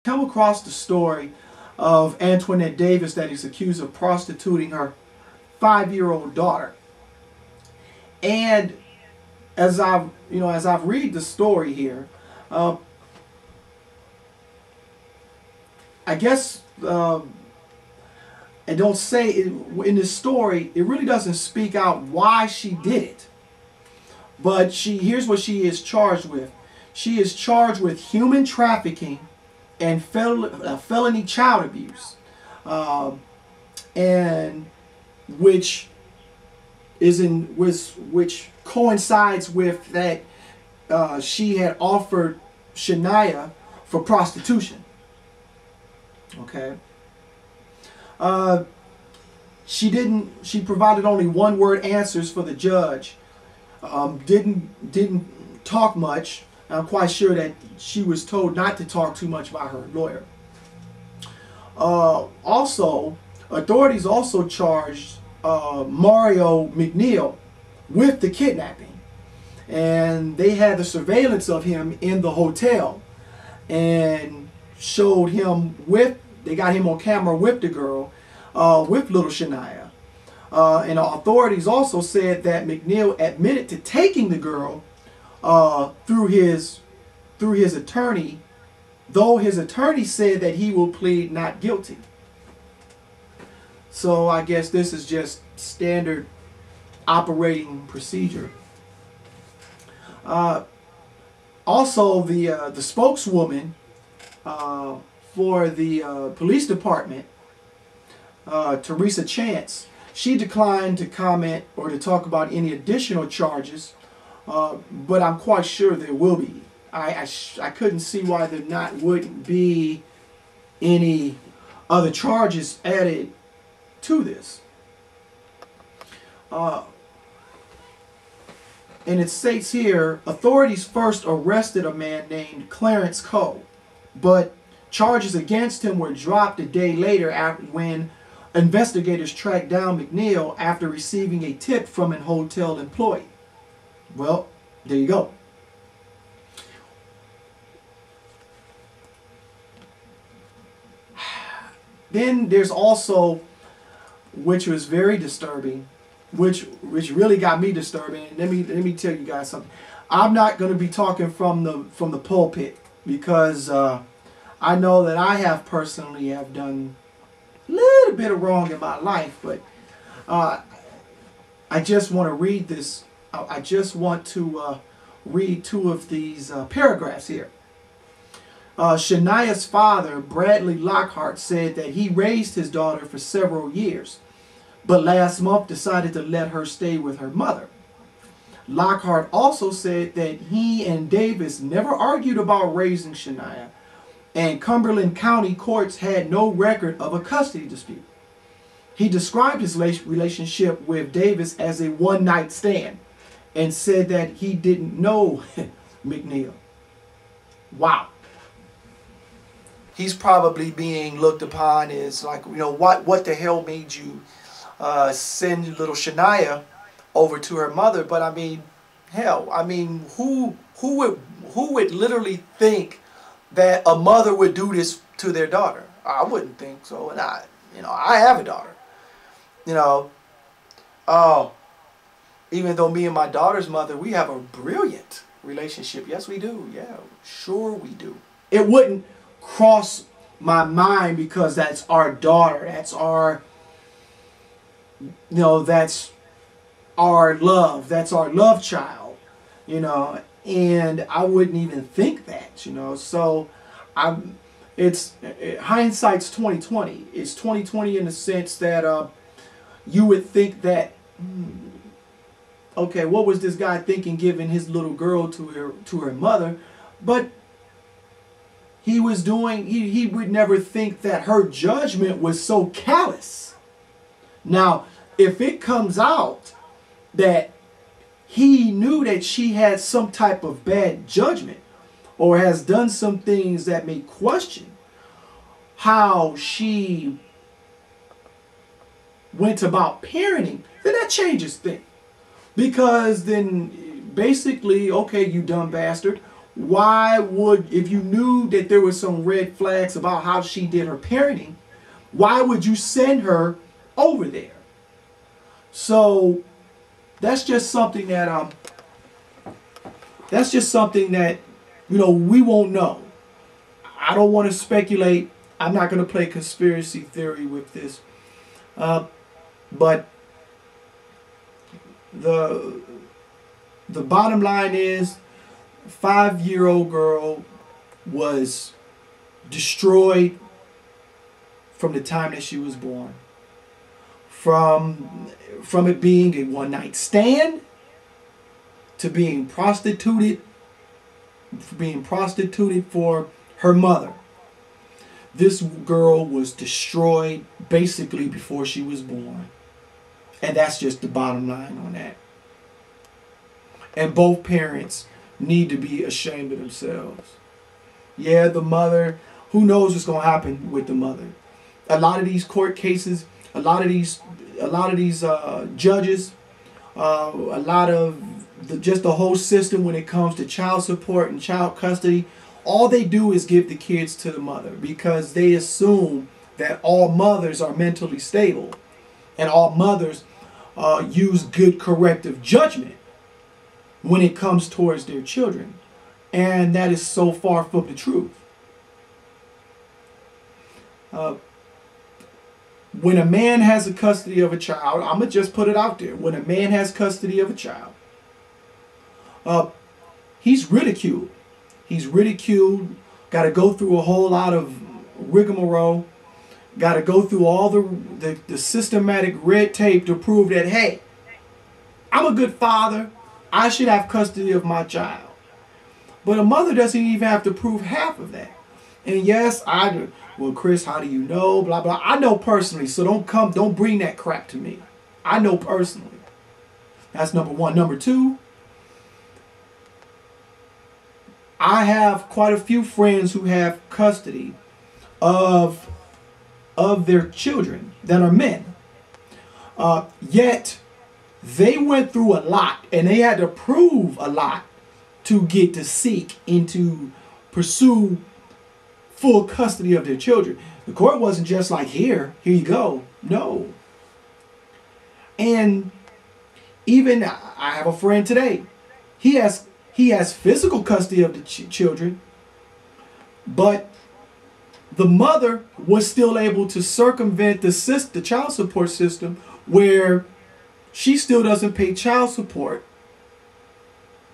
come across the story of Antionette Davis that is accused of prostituting her 5-year-old daughter. And as I've read the story here, I guess and don't say it, in this story, it really doesn't speak out why she did it. But here's what she is charged with. She is charged with human trafficking and felony child abuse, and which coincides with that she had offered Shania for prostitution. Okay. She provided only one-word answers for the judge. Didn't talk much. I'm quite sure that she was told not to talk too much by her lawyer. Also, authorities also charged Mario McNeil with the kidnapping, and they had the surveillance of him in the hotel and showed him they got him on camera with the girl, with little Shania. And the authorities also said that McNeil admitted to taking the girl through his attorney, though his attorney said that he will plead not guilty. So I guess this is just standard operating procedure. Also, the spokeswoman for the police department, Teresa Chance, she declined to comment or to talk about any additional charges, but I'm quite sure there will be. I couldn't see why there wouldn't be any other charges added to this. And it states here, authorities first arrested a man named Clarence Cole, but charges against him were dropped a day later when investigators tracked down McNeil after receiving a tip from an hotel employee. Well, there you go. Then there's also, which was very disturbing, which really got me disturbing. Let me tell you guys something. I'm not going to be talking from the pulpit, because I know that I have personally done a little bit of wrong in my life, but I just want to read this. I just want to read two of these paragraphs here. Shania's father, Bradley Lockhart, said that he raised his daughter for several years, but last month decided to let her stay with her mother. Lockhart also said that he and Davis never argued about raising Shania, and Cumberland County courts had no record of a custody dispute. He described his relationship with Davis as a one-night stand and said that he didn't know McNeil. Wow. He's probably being looked upon as like, what the hell made you send little Shania over to her mother? But I mean, hell, I mean, who would literally think that a mother would do this to their daughter? I wouldn't think so. And I have a daughter. Even though me and my daughter's mother, we have a brilliant relationship. Yes, we do. Yeah, sure we do. It wouldn't cross my mind, because that's our daughter. That's our, that's our love. That's our love child, and I wouldn't even think that, so it's hindsight's 20/20. It's 20/20 in the sense that you would think that, okay, what was this guy thinking giving his little girl to her mother? But he would never think that her judgment was so callous. Now, if it comes out that he knew that she had some type of bad judgment or has done some things that may question how she went about parenting, then that changes things. Because then basically, okay, you dumb bastard, why would, if you knew that there were some red flags about how she did her parenting, why would you send her over there? So that's just something that we won't know. I don't want to speculate. I'm not going to play conspiracy theory with this. But the bottom line is, 5-year-old girl was destroyed from the time that she was born. From it being a one-night stand to being prostituted for her mother. This girl was destroyed basically before she was born. And that's just the bottom line on that. And both parents need to be ashamed of themselves. Yeah, the mother, who knows what's going to happen with the mother. A lot of these court cases, a lot of these judges, just the whole system when it comes to child support and child custody, all they do is give the kids to the mother because they assume that all mothers are mentally stable and all mothers use good corrective judgment when it comes towards their children. And that is so far from the truth. When a man has a custody of a child, I'm going to just put it out there. When a man has custody of a child, he's ridiculed. He's ridiculed. Got to go through a whole lot of rigmarole. Got to go through all the systematic red tape to prove that, hey, I'm a good father. I should have custody of my child. But a mother doesn't even have to prove half of that. And yes, I do. Well, Chris, how do you know? Blah, blah. I know personally, so don't bring that crap to me. I know personally. That's number one. Number two, I have quite a few friends who have custody of their children that are men. Yet, they went through a lot, and they had to prove a lot to get to seek and to pursue full custody of their children. The court wasn't just like, here you go. No. And even I have a friend today. He has physical custody of the children, but the mother was still able to circumvent the child support system where she still doesn't pay child support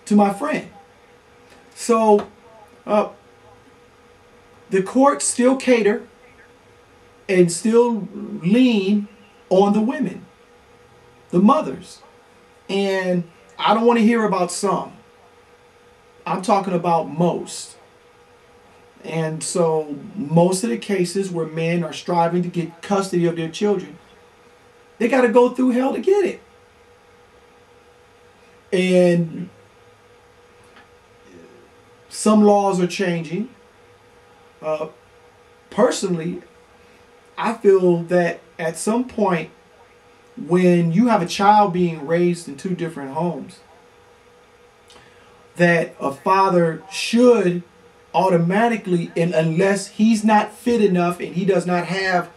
to my friend. So the courts still cater and still lean on the women, the mothers. And I don't want to hear about some. I'm talking about most. And so most of the cases where men are striving to get custody of their children, they got to go through hell to get it. And some laws are changing. Personally, I feel that at some point when you have a child being raised in two different homes, that a father should automatically, and unless he's not fit enough and he does not have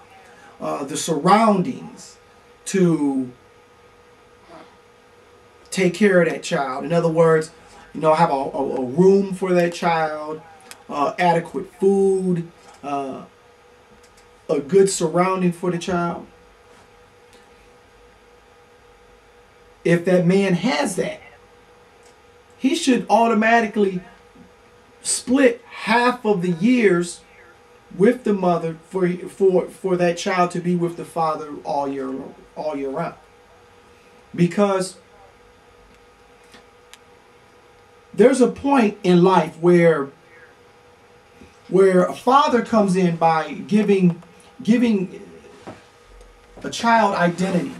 the surroundings to take care of that child. In other words, have a room for that child, adequate food, a good surrounding for the child. If that man has that, he should automatically split half of the years with the mother for that child to be with the father all year round. Because there's a point in life where a father comes in by giving a child identity.